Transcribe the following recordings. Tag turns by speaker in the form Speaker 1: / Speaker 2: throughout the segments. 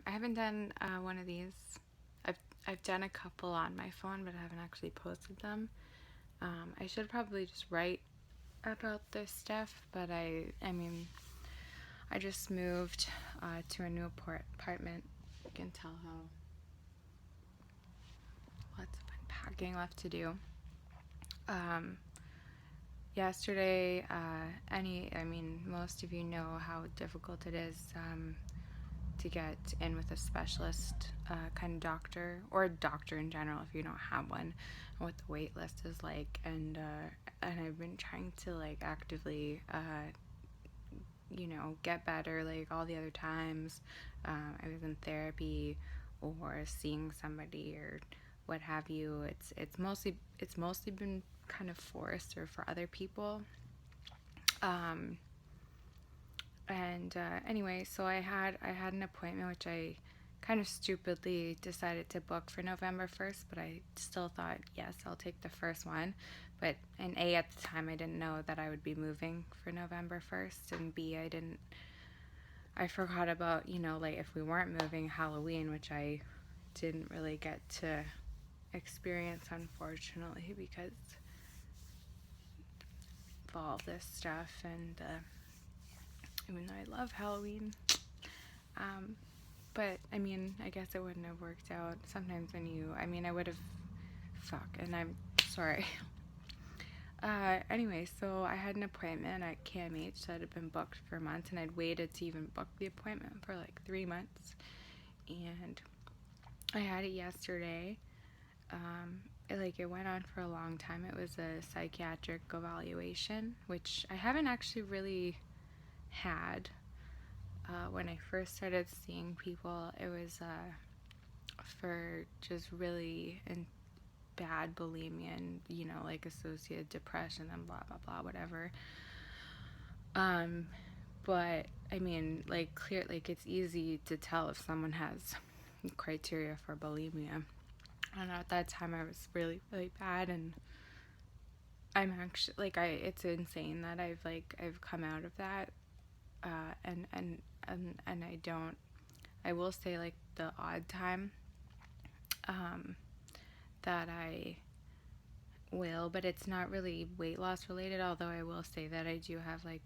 Speaker 1: I haven't done one of these. I've I've done a couple on my phone, but I haven't actually posted them. I should probably just write about this stuff, but I just moved to a new apartment. You can tell how lots of unpacking left to do. Um, Yesterday, most of you know how difficult it is to get in with a specialist kind of doctor, or a doctor in general if you don't have one, and what the wait list is like. And I've been trying to like actively get better like all the other times I was in therapy or seeing somebody or what have you. It's mostly been kind of forced or for other people. um, anyway, so I had an appointment which I kind of stupidly decided to book for November 1st, but I still thought, yes, I'll take the first one. But and A, at the time I didn't know that I would be moving for November 1st, and B, I forgot about, like if we weren't moving, Halloween, which I didn't really get to experience, unfortunately, because of all this stuff. And even though I love Halloween, um, but I guess it wouldn't have worked out. Sometimes I would have, and I'm sorry. Anyway, so I had an appointment at KMH that had been booked for months, and I'd waited to even book the appointment for like 3 months. And I had it yesterday. It went on for a long time. It was a psychiatric evaluation, which I haven't actually really had. When I first started seeing people, it was for just really bad bulimia and, like associated depression and blah, blah, blah, whatever. But clear, it's easy to tell if someone has criteria for bulimia. I don't know, at that time I was really, really bad, and I'm actually, it's insane that I've come out of that, and I will say, the odd time, that I will, but it's not really weight loss related, although I will say that I do have, I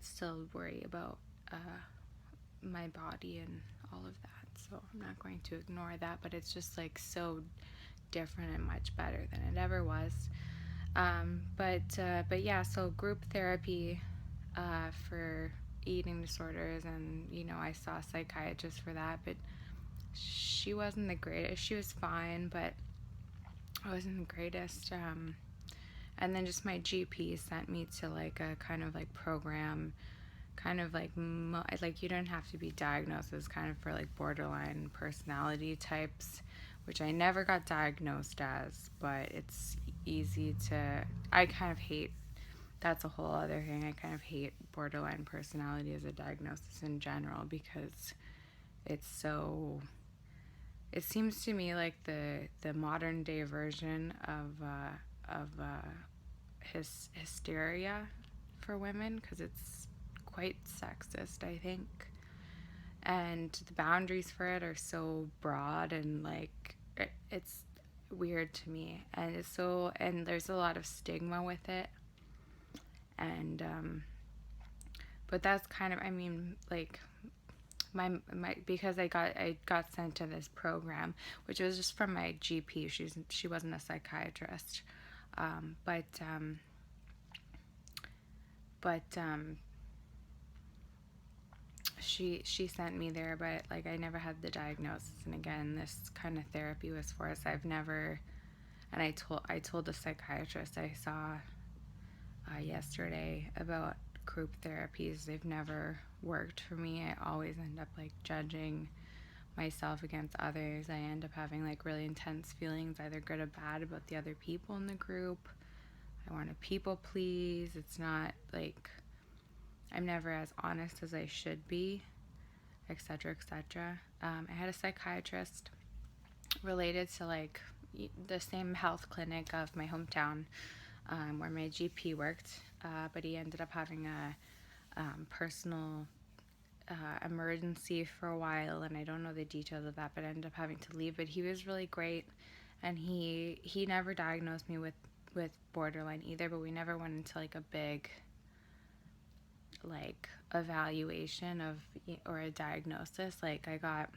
Speaker 1: still worry about, my body and all of that, so I'm not going to ignore that, but it's just, so different and much better than it ever was. But yeah, so group therapy for eating disorders, and I saw a psychiatrist for that, but she wasn't the greatest. She was fine, but I wasn't the greatest. And then just my GP sent me to a kind of program, kind of you don't have to be diagnosed as kind of for borderline personality types, which I never got diagnosed as, but it's easy to. I kind of hate. That's a whole other thing. I kind of hate borderline personality as a diagnosis in general, because it's so. It seems to me like the modern day version of hysteria for women, because it's quite sexist, I think, and the boundaries for it are so broad, and it's weird to me, and there's a lot of stigma with it, and but that's kind of, my because I got sent to this program, which was just from my GP. She wasn't a psychiatrist, but she sent me there, but I never had the diagnosis. And again, this kind of therapy was for us. I've never, and I told the psychiatrist I saw yesterday about group therapies. They've never worked for me. I always end up judging myself against others. I end up having really intense feelings, either good or bad, about the other people in the group. I want to people please. It's not I'm never as honest as I should be, etc., etc. I had a psychiatrist related to the same health clinic of my hometown, where my GP worked, but he ended up having a personal emergency for a while, and I don't know the details of that, but I ended up having to leave. But he was really great, and he never diagnosed me with borderline either, but we never went into like a big like evaluation of or a diagnosis. Like I got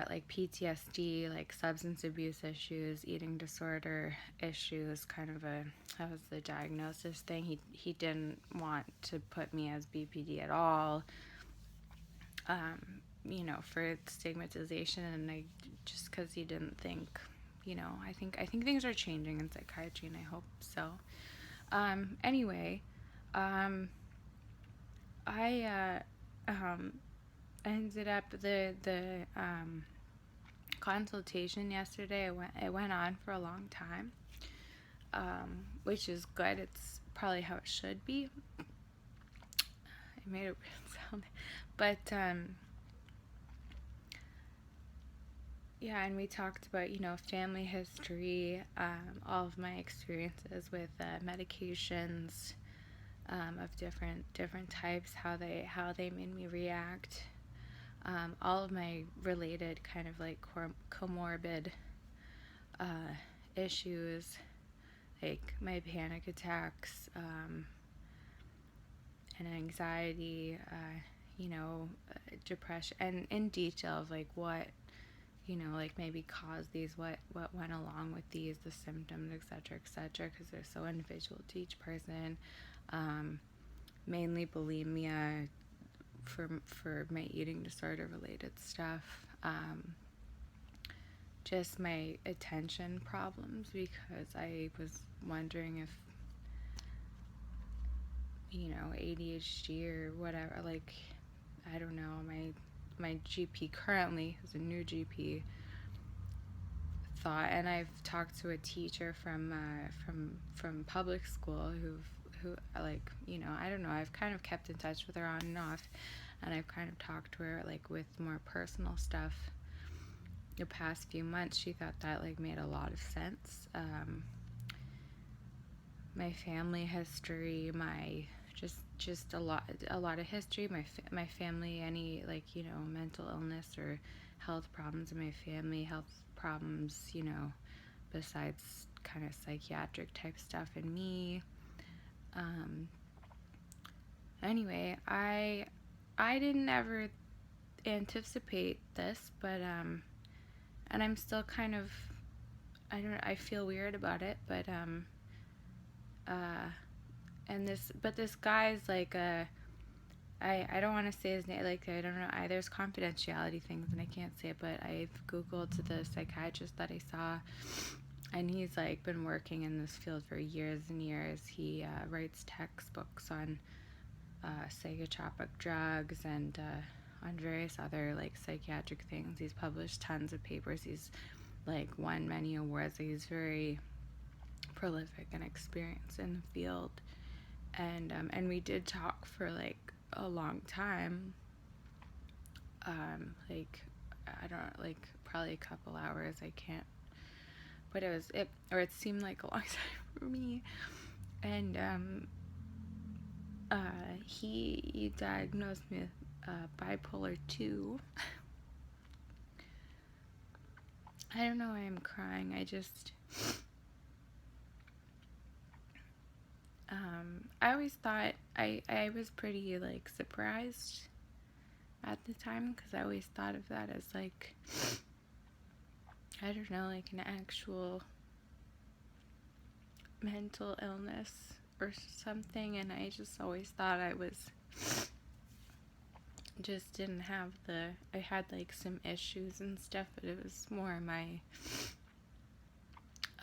Speaker 1: like PTSD, like substance abuse issues, eating disorder issues, kind of that was the diagnosis thing. He didn't want to put me as BPD at all, for stigmatization, and I just because he didn't think, I think things are changing in psychiatry, and I hope so. Anyway, I ended up the consultation yesterday. It went on for a long time, which is good. It's probably how it should be. I made a weird sound, but yeah, and we talked about family history, all of my experiences with medications of different types, how they made me react. All of my related kind of like comorbid issues, like my panic attacks and anxiety, depression, and in detail of like what like maybe caused these, what went along with these, the symptoms, etc., because they're so individual to each person. Mainly bulimia for my eating disorder related stuff. Just my attention problems, because I was wondering if ADHD or whatever, like I don't know, my GP currently is a new GP thought, and I've talked to a teacher from public school who like I don't know, I've kind of kept in touch with her on and off, and I've kind of talked to her like with more personal stuff the past few months. She thought that like made a lot of sense. My family history, my just a lot of history, my family, any like mental illness or health problems in my family, health problems, besides kind of psychiatric type stuff in me. Anyway, I didn't ever anticipate this, but and I'm still kind of, I feel weird about it, but and this guy's like I don't want to say his name, like I don't know, there's confidentiality things and I can't say it, but I've googled the psychiatrist that I saw, and he's like been working in this field for years and years. He writes textbooks on psychotropic drugs and on various other like psychiatric things. He's published tons of papers. He's like won many awards. He's very prolific and experienced in the field, and we did talk for like a long time, like I don't know, like probably a couple hours. I can't, but it seemed like a long time for me. And he diagnosed me with bipolar 2. I don't know why I'm crying. I just I always thought I was pretty like surprised at the time, because I always thought of that as like, I don't know, like an actual mental illness or something, and I just always thought I was just didn't have I had like some issues and stuff, but it was more my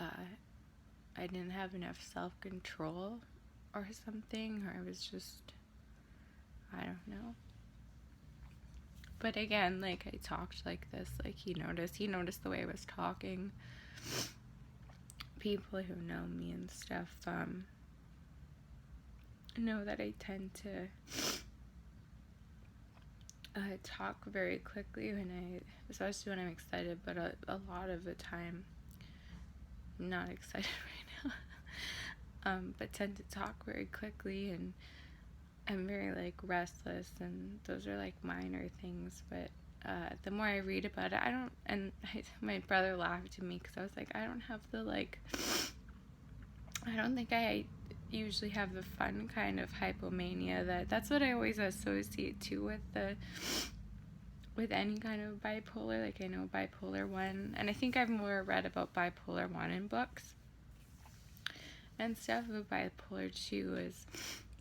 Speaker 1: I didn't have enough self-control or something, or I was just, I don't know. But again, like I talked like this, like he noticed the way I was talking. People who know me and stuff know that I tend to talk very quickly especially when I'm excited, but a lot of the time I'm not excited right now, but tend to talk very quickly, and I'm very like restless, and those are like minor things, but the more I read about it, I don't, and my brother laughed at me because I was like, I don't have the like, I don't think I usually have the fun kind of hypomania. That's what I always associate too with any kind of bipolar. Like I know bipolar 1, and I think I've more read about bipolar 1 in books and stuff. But bipolar 2 is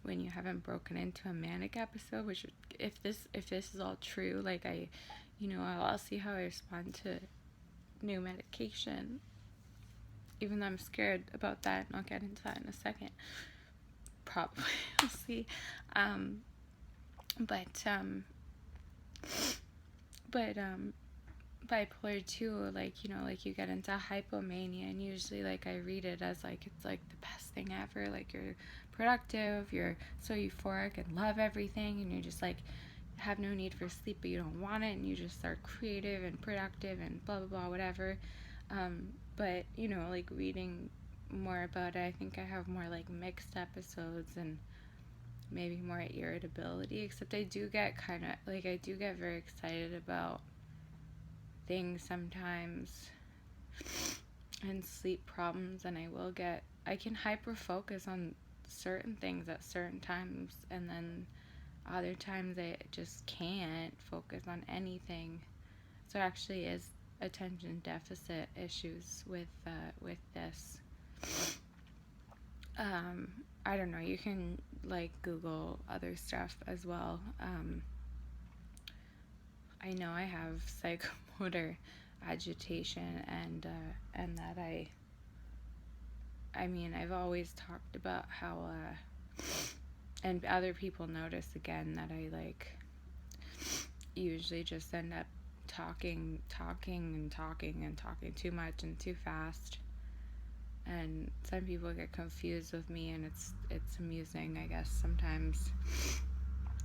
Speaker 1: when you haven't broken into a manic episode, which if this is all true, like I'll see how I respond to new medication, even though I'm scared about that, and I'll get into that in a second. Probably. We'll see. But bipolar 2, like like you get into hypomania, and usually like I read it as like it's like the best thing ever, like you're productive, you're so euphoric and love everything, and you're just like have no need for sleep, but you don't want it, and you just are creative and productive and blah blah blah whatever. But like reading more about it, I think I have more like mixed episodes and maybe more irritability, except I do get very excited about things sometimes and sleep problems, and I can hyper focus on certain things at certain times, and then other times I just can't focus on anything. So it actually is attention deficit issues with this. I don't know, you can like Google other stuff as well. I know I have psychomotor agitation, and that I've always talked about how and other people notice again that I like usually just end up talking too much and too fast, and some people get confused with me, and it's amusing, I guess, sometimes.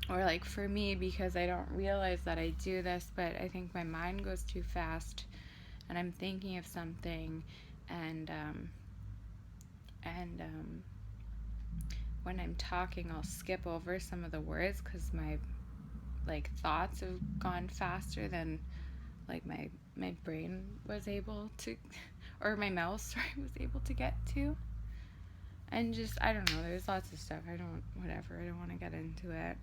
Speaker 1: Or like for me, because I don't realize that I do this, but I think my mind goes too fast, and I'm thinking of something, and when I'm talking, I'll skip over some of the words because my like thoughts have gone faster than like my brain was able to, or my mouth, sorry, was able to get to. And just, I don't know, there's lots of stuff. I don't want to get into it.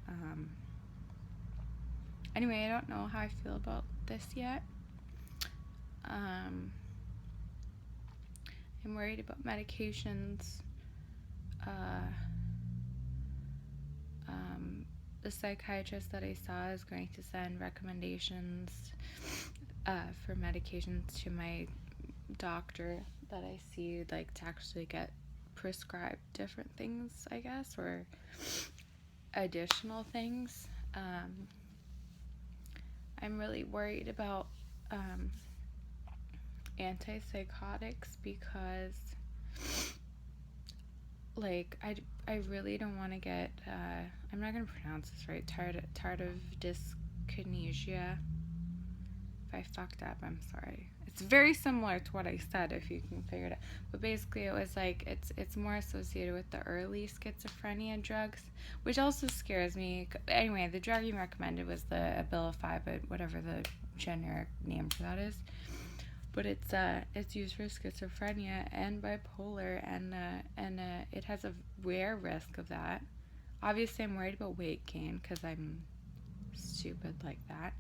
Speaker 1: Anyway, I don't know how I feel about this yet. I'm worried about medications. The psychiatrist that I saw is going to send recommendations for medications to my doctor that I see, like to actually get prescribed different things, I guess, or additional things. I'm really worried about antipsychotics because like I really don't want to get I'm not going to pronounce this right, tardive dyskinesia. If I fucked up, I'm sorry. It's very similar to what I said, if you can figure it out. But basically, it was like it's more associated with the early schizophrenia drugs, which also scares me. Anyway, the drug you recommended was the Abilify, but whatever the generic name for that is. But it's used for schizophrenia and bipolar, and it has a rare risk of that. Obviously, I'm worried about weight gain because I'm stupid like that.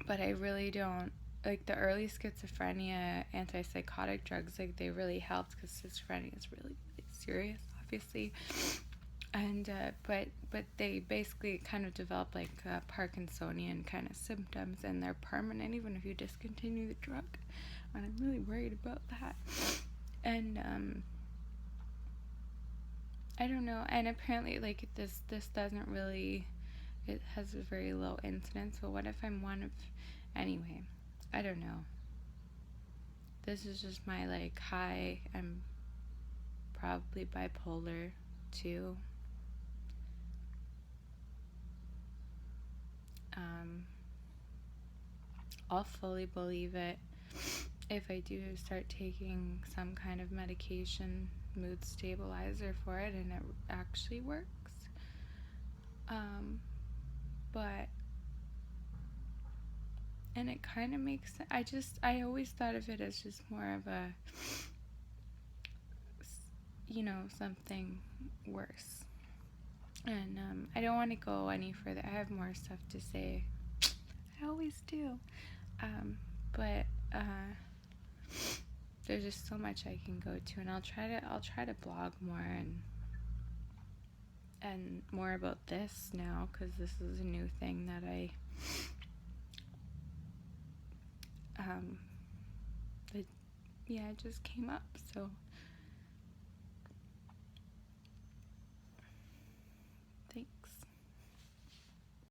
Speaker 1: But I really don't like the early schizophrenia antipsychotic drugs. Like they really helped because schizophrenia is really, really serious, obviously. And but they basically kind of develop like Parkinsonian kind of symptoms, and they're permanent even if you discontinue the drug. And I'm really worried about that. And I don't know. And apparently, like this doesn't really. It has a very low incidence. So what if I'm one of? Anyway, I don't know. This is just my like hi. I'm probably bipolar 2. I'll fully believe it if I do start taking some kind of medication, mood stabilizer for it, and it actually works. Um, but and it kind of makes sense. I always thought of it as just more of a, something worse. And I don't want to go any further. I have more stuff to say. I always do. But there's just so much I can go to, and I'll try to blog more and more about this now, because this is a new thing that it just came up. So